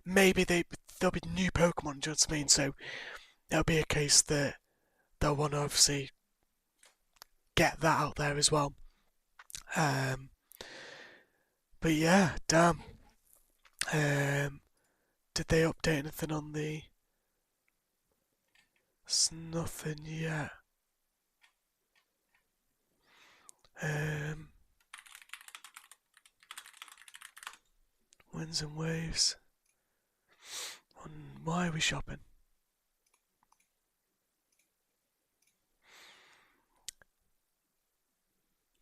maybe there'll be new Pokemon, do you know what I mean? So it'll be a case that they'll want to obviously get that out there as well. But yeah, damn. Did they update anything on the... It's nothing yet. Winds and waves. Why are we shopping?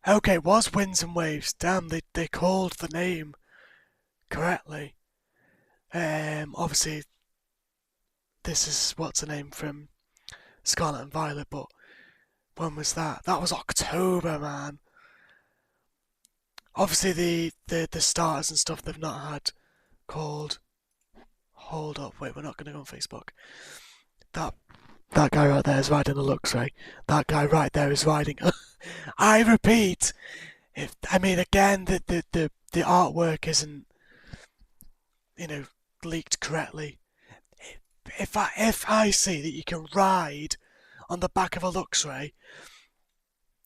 Okay, it was Winds and Waves. Damn, they called the name correctly. Obviously, this is what's the name from Scarlet and Violet, but when was that? That was October, man. Obviously, the starters and stuff they've not had called. Hold up, wait, we're not going to go on Facebook. That guy right there is riding a Luxray. That guy right there is riding. I repeat, again, the artwork isn't, leaked correctly. If I see that you can ride on the back of a Luxray,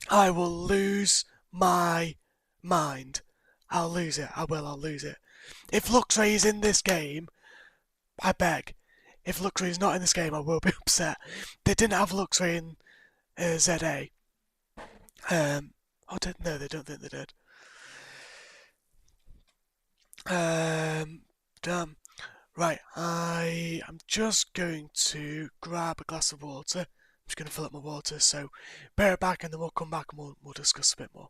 I will lose my mind. I'll lose it. I'll lose it. If Luxray is in this game, I beg. If Luxray is not in this game, I will be upset. They didn't have Luxray in ZA. No, they don't think they did. Damn. Right, I am just going to grab a glass of water. I'm just going to fill up my water, so bear it back and then we'll come back and we'll discuss a bit more.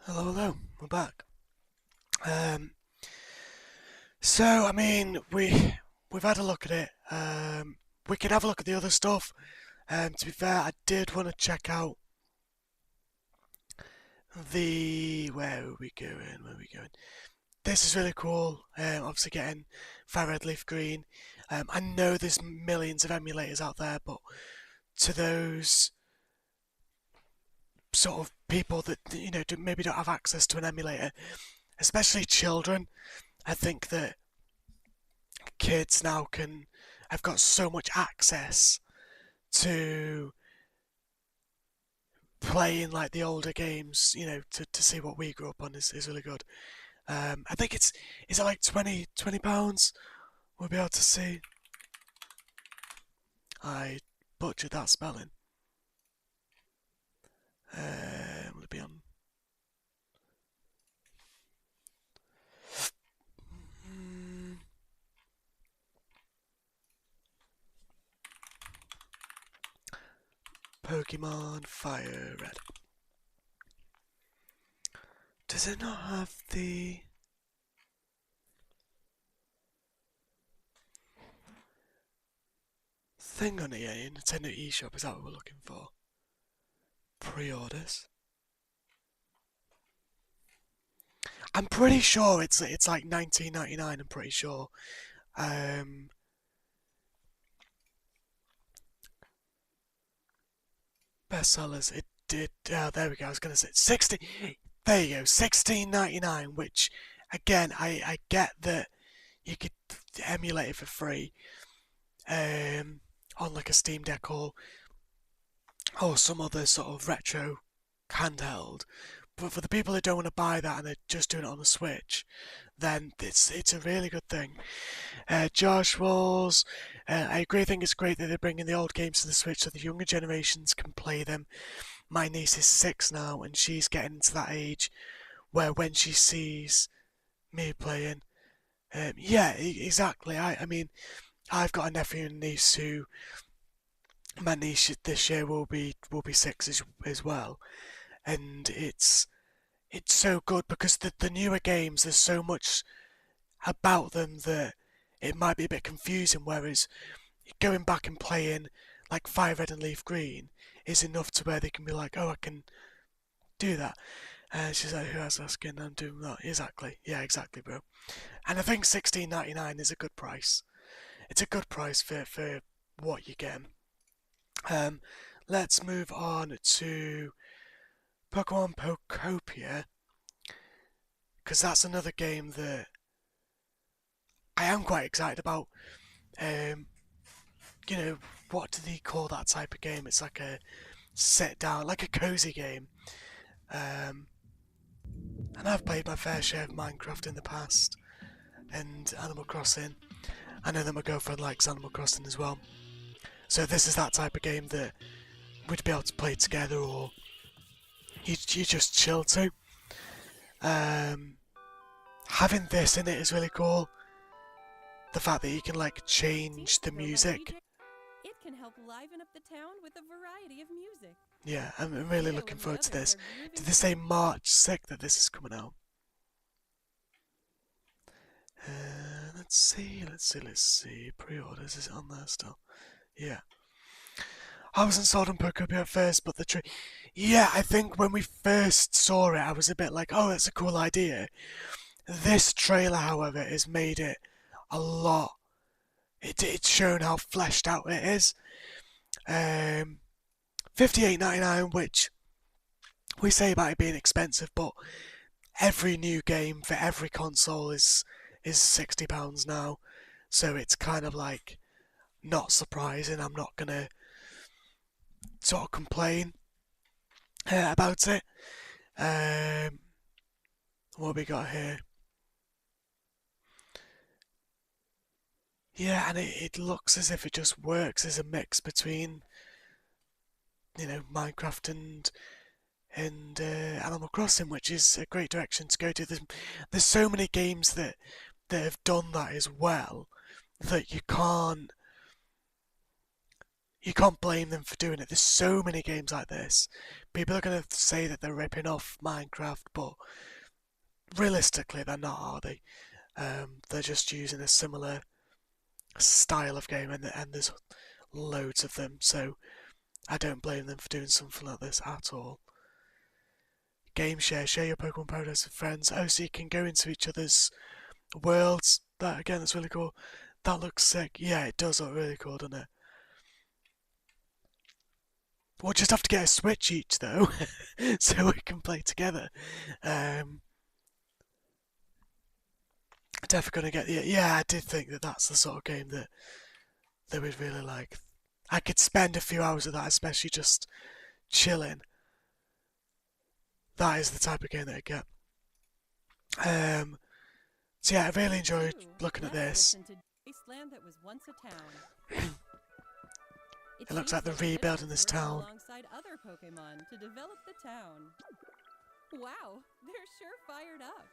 Hello, hello, we're back. So I mean, we've had a look at it. We can have a look at the other stuff. To be fair, I did want to check out the where are we going? Where are we going? This is really cool. Obviously getting Fire Red Leaf Green. I know there's millions of emulators out there, but to those sort of people that maybe don't have access to an emulator, especially children, I think that kids now have got so much access to playing like the older games, to see what we grew up on is really good. I think is it like £20 we'll be able to see. I butchered that spelling. Will it be on? Pokemon Fire Red. Does it not have the thing on it yet in Nintendo eShop? Is that what we're looking for? Pre-orders. I'm pretty sure it's like $19.99. I'm pretty sure. Bestsellers. It did. There we go. I was gonna say 60. There you go. $16.99. Which, again, I get that you could emulate it for free. On like a Steam Deck or some other sort of retro handheld. But for the people that don't want to buy that and they're just doing it on the Switch, then it's a really good thing. Josh Walls, I agree. I think it's great that they're bringing the old games to the Switch so the younger generations can play them. My niece is 6 now, and she's getting to that age where when she sees me playing, yeah, exactly. I mean, I've got a nephew and niece who, my niece this year will be 6 as well, and it's so good because the newer games, there's so much about them that it might be a bit confusing, whereas going back and playing like Fire Red and Leaf Green is enough to where they can be like, oh, I can do that. She's like, who else asking? I'm doing that. Exactly. Yeah, exactly, bro. And I think $16.99 is a good price. It's a good price for what you get. Let's move on to Pokemon Pokopia, because that's another game that I am quite excited about. What do they call that type of game? It's like a sit down, like a cozy game. And I've played my fair share of Minecraft in the past, and Animal Crossing. I know that my girlfriend likes Animal Crossing as well. So this is that type of game that we'd be able to play together, or you just chill to. Having this in it is really cool. The fact that you can like change the music. It can help liven up the town with a variety of music. Yeah, I'm really looking forward to this. Did they say March 6th that this is coming out? Let's see. Pre-orders, is it on there still? Yeah. I wasn't sold on Pokopia at first, but yeah, I think when we first saw it, I was a bit like, oh, that's a cool idea. This trailer, however, has made it a lot. It's shown how fleshed out it is. $58.99, which we say about it being expensive, but every new game for every console is £60 now, so it's kind of like not surprising. I'm not gonna sort of complain about it. What have we got here? Yeah, and it looks as if it just works as a mix between, Minecraft and Animal Crossing, which is a great direction to go to. There's so many games that have done that as well that you can't blame them for doing it. There's so many games like this. people are going to say that they're ripping off Minecraft, but realistically they're not, are they? They're just using a similar style of game, and there's loads of them, so I don't blame them for doing something like this at all. Game share your Pokemon Paradise with friends. Oh, so you can go into each other's worlds. That again, that's really cool. That looks sick. Yeah, it does look really cool, doesn't it? We'll just have to get a Switch each though, so we can play together. Definitely gonna get the. Yeah, I did think that that's the sort of game that they would really like. I could spend a few hours of that, especially just chilling. That is the type of game that I get. So yeah, I really enjoyed looking at this. That was once a town. It looks like they're rebuilding this town. Alongside other Pokemon to develop the town. Wow, they're sure fired up.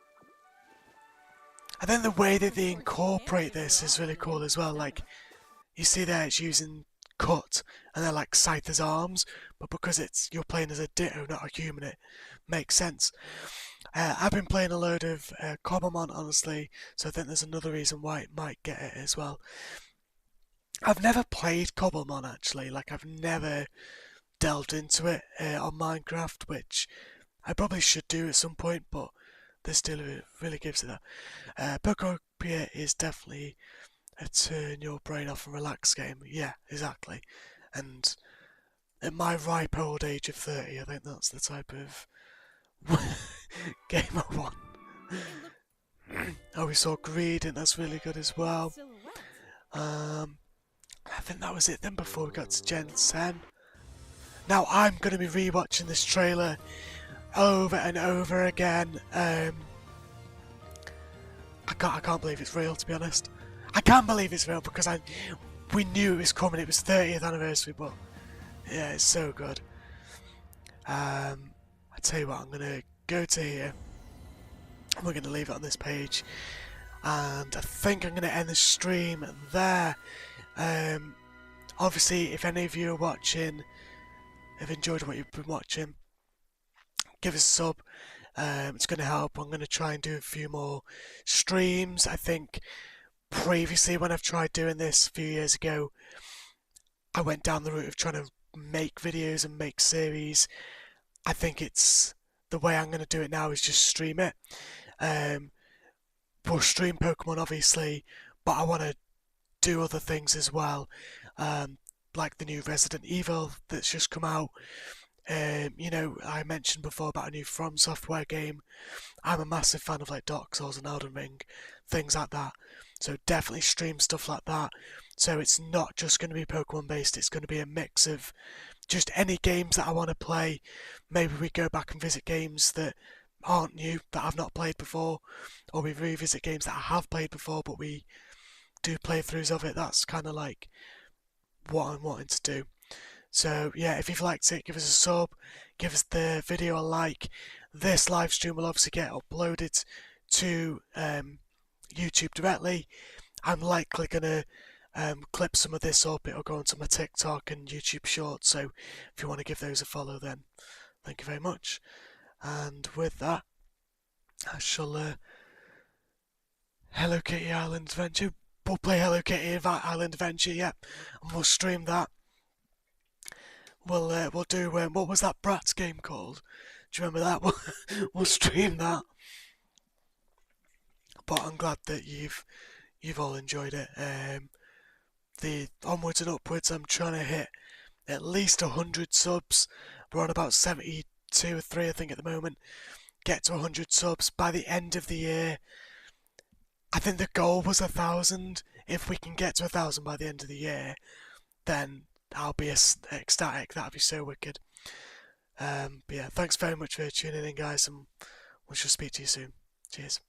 I think the way that they incorporate this is really cool as well. Like, you see there, it's using cut, and they're like Scyther's arms, but because you're playing as a Ditto, not a human, it makes sense. I've been playing a load of Cobblemon, honestly, so I think there's another reason why it might get it as well. I've never played Cobblemon, actually. Like, I've never delved into it on Minecraft, which I probably should do at some point, but this still really gives it that. Pokopia is definitely a turn your brain off and relax game. Yeah, exactly. And at my ripe old age of 30, I think that's the type of game I want. Oh, we saw Greed, and that's really good as well. I think that was it then before we got to Gen 10. Now I'm going to be rewatching this trailer over and over again. I can't believe it's real, to be honest. I can't believe it's real because we knew it was coming. It was 30th anniversary, but yeah, it's so good. I tell you what, I'm gonna go to here. And we're gonna leave it on this page, and I think I'm gonna end the stream there. Obviously, if any of you are watching, have enjoyed what you've been watching, give us a sub. It's going to help. I'm going to try and do a few more streams. I think previously when I've tried doing this a few years ago, I went down the route of trying to make videos and make series. I think it's the way I'm going to do it now is just stream it. We'll stream Pokemon obviously, but I want to do other things as well, like the new Resident Evil that's just come out. You know, I mentioned before about a new From Software game. I'm a massive fan of like Dark Souls and Elden Ring, things like that. So definitely stream stuff like that. So it's not just going to be Pokemon based, it's going to be a mix of just any games that I want to play. Maybe we go back and visit games that aren't new, that I've not played before, or we revisit games that I have played before but we do playthroughs of it. That's kind of like what I'm wanting to do. So yeah, if you've liked it, give us a sub, give us the video a like. This live stream will obviously get uploaded to YouTube directly. I'm likely going to clip some of this up. It'll go onto my TikTok and YouTube Shorts, so if you want to give those a follow, then thank you very much. And with that, I shall Hello Kitty Island Adventure. We'll play Hello Kitty Island Adventure, yeah, and we'll stream that. We'll do what was that Bratz game called? Do you remember that? We'll stream that. But I'm glad that you've all enjoyed it. The onwards and upwards, I'm trying to hit at least 100 subs. We're on about 72 or 3, I think, at the moment. Get to 100 subs by the end of the year. I think the goal was 1,000. If we can get to 1,000 by the end of the year, then I'll be ecstatic. That'd be so wicked. But yeah, thanks very much for tuning in, guys, and we shall speak to you soon. Cheers.